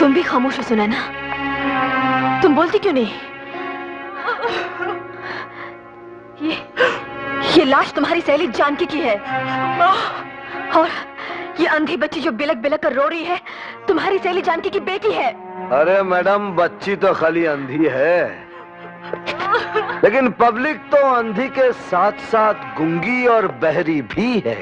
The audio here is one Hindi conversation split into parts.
तुम भी खामोश हो सुनैना, तुम बोलती क्यों नहीं? ये लाश तुम्हारी सहेली जानकी की है और ये अंधी बच्ची जो बिलक बिलक कर रो रही है तुम्हारी सहेली जानकी की बेटी है। अरे मैडम, बच्ची तो खाली अंधी है, लेकिन पब्लिक तो अंधी के साथ साथ गूंगी और बहरी भी है।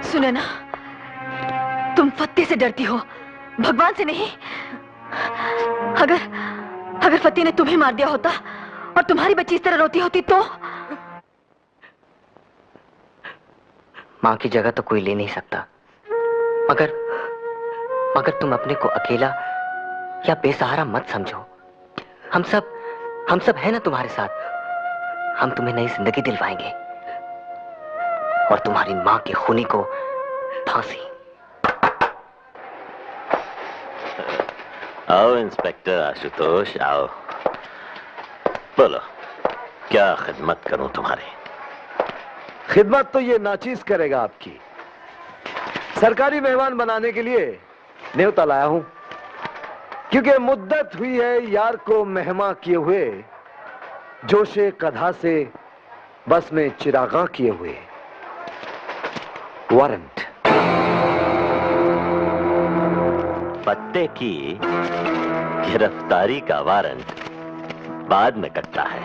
सुनैना, तुम फत्ते से डरती हो, भगवान से नहीं। अगर फत्ते ने तुम्हें मार दिया होता और तुम्हारी बच्ची इस तरह रोती होती तो? मां की जगह तो कोई ले नहीं सकता, मगर तुम अपने को अकेला या बेसहारा मत समझो। हम सब है ना तुम्हारे साथ। हम तुम्हें नई जिंदगी दिलवाएंगे और तुम्हारी मां के खूनी को फांसी। आओ इंस्पेक्टर आशुतोष, आओ। बोलो, क्या खिदमत करूं तुम्हारी? खिदमत तो ये नाचीज करेगा आपकी। सरकारी मेहमान बनाने के लिए न्योता लाया हूं, क्योंकि मुद्दत हुई है यार को मेहमा किए हुए, जोशे कधा से बस में चिरागा किए हुए। वारंट। पत्ते की गिरफ्तारी का वारंट बाद में कटता है,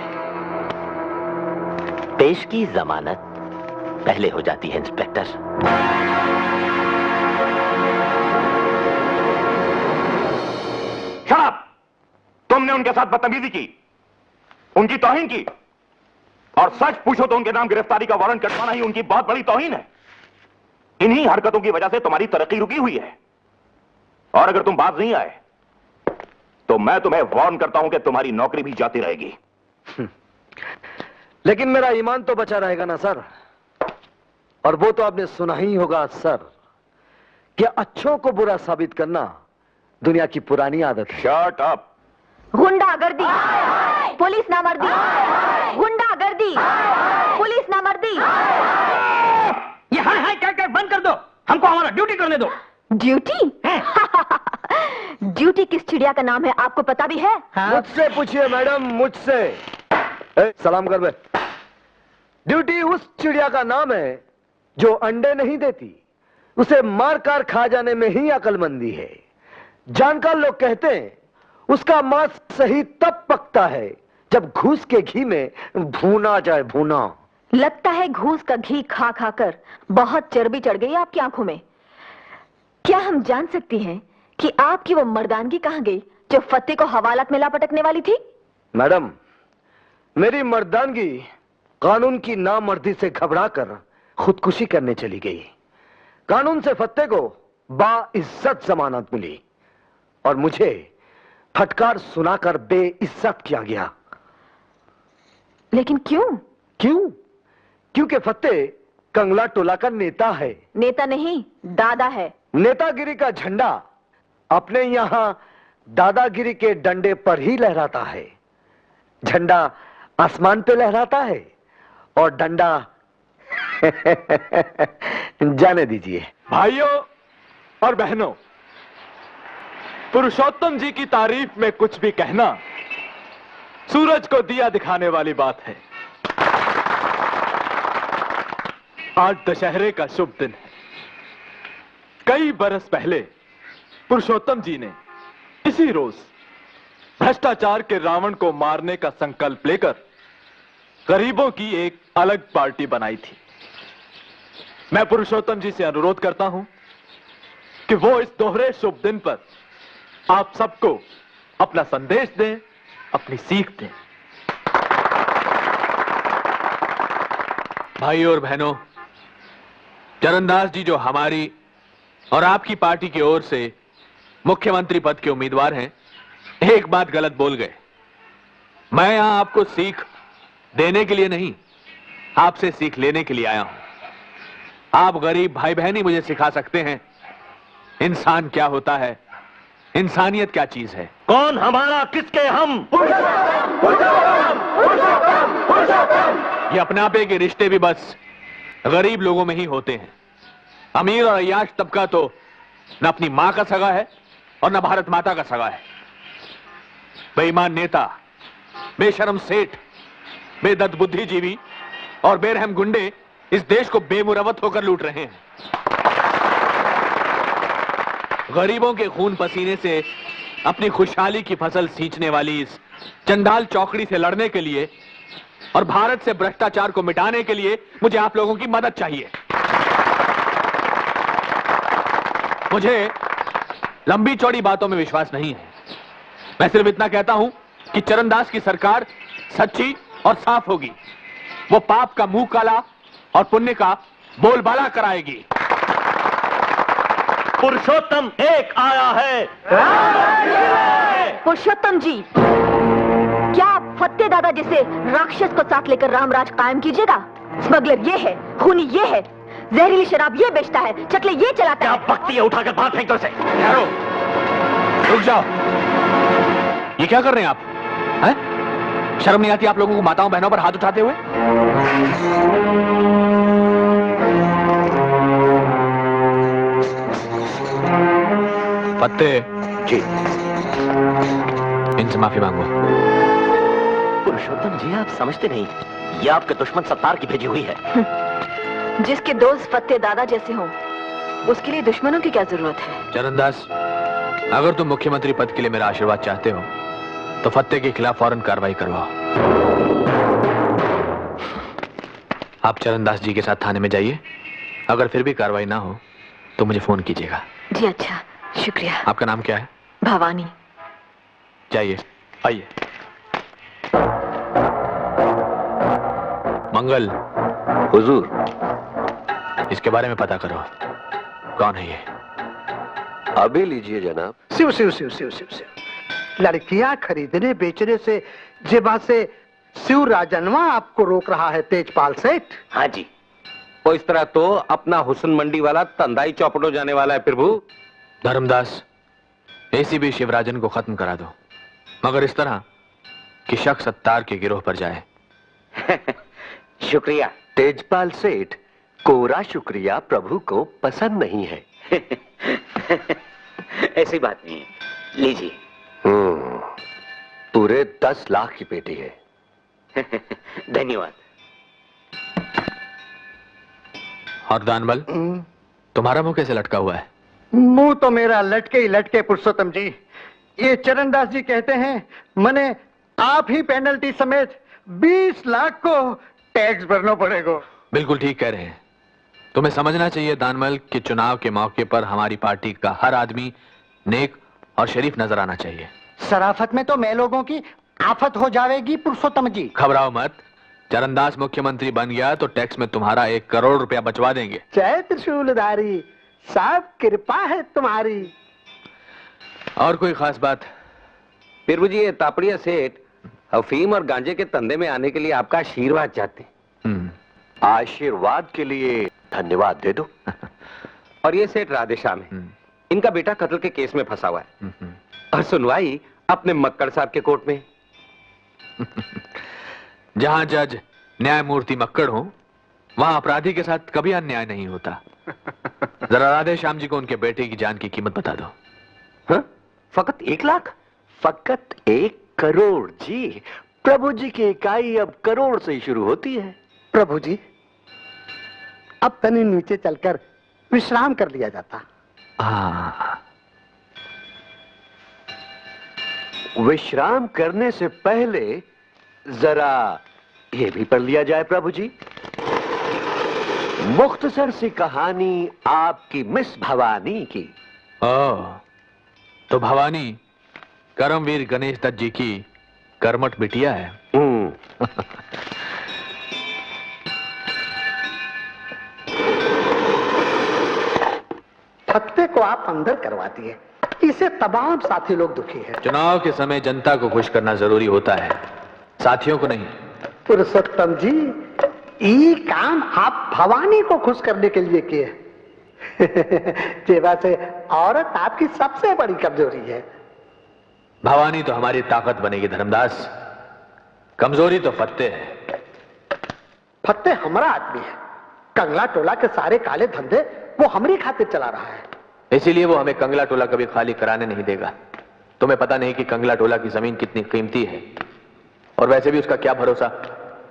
पेश की जमानत पहले हो जाती है इंस्पेक्टर। शराब! तुमने उनके साथ बदतमीजी की, उनकी तौहीन की, और सच पूछो तो उनके नाम गिरफ्तारी का वारंट कटवाना ही उनकी बहुत बड़ी तौहीन है। इन्हीं हरकतों की वजह से तुम्हारी तरक्की रुकी हुई है, और अगर तुम बाज नहीं आए तो मैं तुम्हें वार्न करता हूं कि तुम्हारी नौकरी भी जाती रहेगी। लेकिन मेरा ईमान तो बचा रहेगा ना सर, और वो तो आपने सुना ही होगा सर कि अच्छों को बुरा साबित करना दुनिया की पुरानी आदत है। Shut up! गुंडागर्दी, पुलिस नामर्दी, गुंडागर्दी, पुलिस नामर्दी। ये हाय हाय क्या बंद कर दो, हमको हमारा ड्यूटी करने दो। ड्यूटी? ड्यूटी किस चिड़िया का नाम है आपको पता भी है? मुझसे पूछिए मैडम, मुझसे। सलाम कर बे। ड्यूटी उस चिड़िया का नाम है जो अंडे नहीं देती, उसे मार कर खा जाने में ही अक्लमंदी है। जानकार लोग कहते हैं उसका मांस सही तब पकता है जब घूस के घी में भूना जाए। भूना लगता है घूस का घी खा खाकर बहुत चर्बी चढ़ गई आपकी आंखों में। क्या हम जान सकती हैं कि आपकी वो मर्दानगी कहां गई जो फत्ते को हवालात में ला पटकने वाली थी? मैडम, मेरी मर्दानगी कानून की नामर्दी से घबराकर खुदकुशी करने चली गई। कानून से फत्ते को बाइज्जत जमानत मिली और मुझे फटकार सुनाकर बेइज्जत किया गया। लेकिन क्यों? क्योंकि फत्ते कंगला टोला का नेता है। नेता नहीं, दादा है। नेतागिरी का झंडा अपने यहां दादागिरी के डंडे पर ही लहराता है। झंडा आसमान पे लहराता है और डंडा जाने दीजिए। भाइयों और बहनों, पुरुषोत्तम जी की तारीफ में कुछ भी कहना सूरज को दिया दिखाने वाली बात है। आज दशहरे का शुभ दिन है। कई बरस पहले पुरुषोत्तम जी ने इसी रोज भ्रष्टाचार के रावण को मारने का संकल्प लेकर गरीबों की एक अलग पार्टी बनाई थी। मैं पुरुषोत्तम जी से अनुरोध करता हूं कि वो इस दोहरे शुभ दिन पर आप सबको अपना संदेश दें, अपनी सीख दें। भाइयों और बहनों, चरणदास जी जो हमारी और आपकी पार्टी की ओर से मुख्यमंत्री पद के उम्मीदवार हैं, एक बात गलत बोल गए। मैं यहां आपको सीख देने के लिए नहीं, आपसे सीख लेने के लिए आया हूं। आप गरीब भाई बहन ही मुझे सिखा सकते हैं इंसान क्या होता है, इंसानियत क्या चीज है। कौन हमारा, किसके हम? ये अपनापे के रिश्ते भी बस गरीब लोगों में ही होते हैं। अमीर और अय्याश तबका तो न अपनी मां का सगा है और न भारत माता का सगा है। बेईमान नेता, बेशरम सेठ, बेदर्द बुद्धिजीवी और बेरहम गुंडे इस देश को बेमुरवत होकर लूट रहे हैं। गरीबों के खून पसीने से अपनी खुशहाली की फसल सींचने वाली इस चंडाल चौकड़ी से लड़ने के लिए और भारत से भ्रष्टाचार को मिटाने के लिए मुझे आप लोगों की मदद चाहिए। मुझे लंबी चौड़ी बातों में विश्वास नहीं है। मैं सिर्फ इतना कहता हूं कि चरणदास की सरकार सच्ची और साफ होगी। वो पाप का मुंह काला और पुण्य का बोलबाला कराएगी। पुरुषोत्तम एक आया है। पुरुषोत्तम जी, क्या आप फत्ते दादा जैसे राक्षस को साथ लेकर रामराज कायम कीजिएगा? स्मगलर ये है, खूनी ये है, जहरीली शराब ये बेचता है, चकले ये चलाता है। भक्ति है, उठाकर बाहर फेंक दो इसे। रुक जाओ, ये क्या कर रहे हैं आप? हैं? शर्म नहीं आती आप लोगों को माताओं बहनों पर हाथ उठाते हुए? फत्ते जी, इनसे माफी मांगो। पुरुषोत्तम जी, आप समझते नहीं, ये आपके दुश्मन सत्तार की भेजी हुई है। जिसके दोस्त फत्ते दादा जैसे हों, उसके लिए दुश्मनों की क्या जरूरत है? चरणदास, अगर तुम मुख्यमंत्री पद के लिए मेरा आशीर्वाद चाहते हो तो फत्ते के खिलाफ फौरन कार्रवाई करवाओ। आप चरणदास जी के साथ थाने में जाइए। अगर फिर भी कार्रवाई ना हो तो मुझे फोन कीजिएगा। जी अच्छा, शुक्रिया। आपका नाम क्या है? भवानी। जाइए, आइए। मंगल, हुजूर, इसके बारे में पता करो, कौन है ये? अभी लीजिए जनाब। शिव शिव शिव शिव शिव शिव। लड़कियां खरीदने बेचने से जेबा से शिव राजनवा आपको रोक रहा है तेजपाल सेठ। हाँ जी। वो इस तरह तो अपना हुसन मंडी वाला तंदाई चौपट हो जाने वाला है प्रभु। धर्मदास, एसीपी शिवराजन को खत्म करा दो, मगर इस तरह कि शक सत्तार के गिरोह पर जाए। शुक्रिया। तेजपाल सेठ, कोरा शुक्रिया प्रभु को पसंद नहीं है। ऐसी बात नहीं है, लीजिए। पूरे 10 लाख की पेटी है। धन्यवाद। और दानबल, तुम्हारा मुंह कैसे लटका हुआ है? मुंह तो मेरा लटके ही लटके पुरुषोत्तम जी। ये चरणदास जी कहते हैं मने आप ही पेनल्टी समेत 20 लाख को टैक्स भरना पड़ेगा। बिल्कुल ठीक कह रहे हैं। तुम्हें समझना चाहिए दानमल कि चुनाव के मौके पर हमारी पार्टी का हर आदमी नेक और शरीफ नजर आना चाहिए। शराफत में तो मैं लोगों की आफत हो जाएगी पुरुषोत्तम जी। घबराओ मत, चरणदास मुख्यमंत्री बन गया तो टैक्स में तुम्हारा 1 करोड़ रुपया बचवा देंगे। जय त्रिशूलधारी साहब, कृपा है तुम्हारी। और कोई खास बात? प्रभु जी, ये तापड़िया सेठ अफीम और गांजे के धंधे में आने के लिए आपका आशीर्वाद चाहते हैं। आशीर्वाद के लिए धन्यवाद दे दो। और ये सेठ राधेश्याम है, इनका बेटा कत्ल के केस में फंसा हुआ है और सुनवाई अपने मक्कड़ साहब के कोर्ट में। जहां जज न्यायमूर्ति मक्कड़ हो, वहां अपराधी के साथ कभी अन्याय नहीं होता। जरा राधेश्याम जी को उनके बेटे की जान की कीमत बता दो। हाँ? फकत 1 लाख? फकत 1 करोड़ जी। प्रभु जी की इकाई अब करोड़ से ही शुरू होती है। प्रभु जी, अब तनी नीचे चलकर विश्राम कर लिया जाता। विश्राम करने से पहले जरा ये भी पढ़ लिया जाए प्रभु जी। मुख्तसर सी कहानी आपकी मिस भवानी की। तो भवानी करमवीर गणेश दत्त जी की कर्मठ बिटिया है। फत्ते को आप अंदर करवा दिए, इसे तमाम साथी लोग दुखी हैं। चुनाव के समय जनता को खुश करना जरूरी होता है, साथियों को नहीं। पुरुषोत्तम जी, ये काम आप भवानी को खुश करने के लिए किए। जेबा से औरत आपकी सबसे बड़ी कमजोरी है। भवानी तो हमारी ताकत बनेगी धर्मदास, कमजोरी तो फत्ते है। फत्ते हमारा आदमी है, कंगला टोला के सारे काले धंधे वो हमारी खातिर चला रहा है। इसीलिए वो हमें कंगला टोला कभी खाली कराने नहीं देगा। तुम्हें पता नहीं कि कंगला टोला की जमीन कितनी कीमती है, और वैसे भी उसका क्या भरोसा,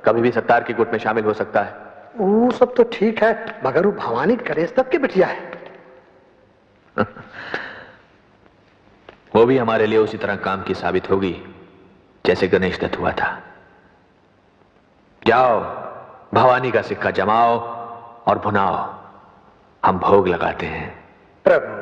कभी भी सत्तार की गुट में शामिल हो सकता है। वो सब तो ठीक है, मगर वो भवानी गणेश दत्त की बिटिया है। वो भी हमारे लिए उसी तरह काम की साबित होगी जैसे गणेश दत्त हुआ था। जाओ, भवानी का सिक्का जमाओ और भुनाओ, हम भोग लगाते हैं। प्रभु।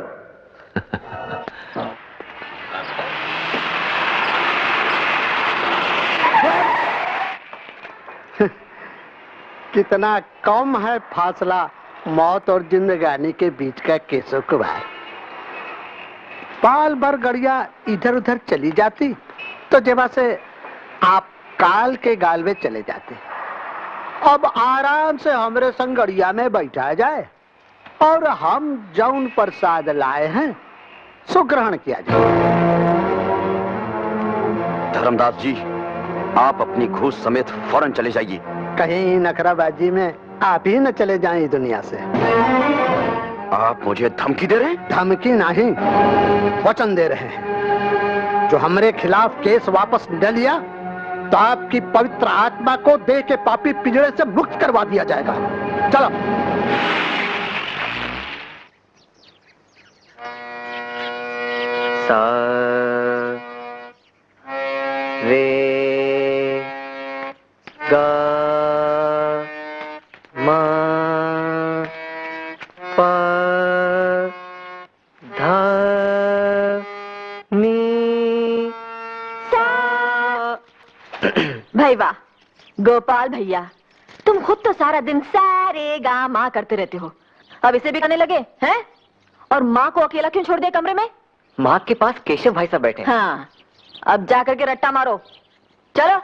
कितना कम है फासला मौत और जिंदगानी के बीच का, केशव कुमार। पाल भर गड़िया इधर उधर चली जाती तो जेवा से आप काल के गाल में चले जाते। अब आराम से हमरे संग गड़िया में बैठा जाए और हम जौन प्रसाद लाए हैं सो ग्रहण किया जाए। धर्मदास जी, आप अपनी घूस समेत फौरन चले जाइए। कहीं नखराबाजी में आप ही न चले जाएं इस दुनिया से। आप मुझे धमकी दे रहे हैं? धमकी नहीं, वचन दे रहे हैं। जो हमारे खिलाफ केस वापस न लिया तो आपकी पवित्र आत्मा को देह के पापी पिंजरे से मुक्त करवा दिया जाएगा। चलो। सा रे गा मा पा धा नी सा। भाई वाह गोपाल भैया, तुम खुद तो सारा दिन सारे गा माँ करते रहते हो, अब इसे भी करने लगे हैं? और माँ को अकेला क्यों छोड़ दिया कमरे में? माँ के पास केशव भाई साहब बैठे हैं। हाँ, अब जाकर के रट्टा मारो, चलो।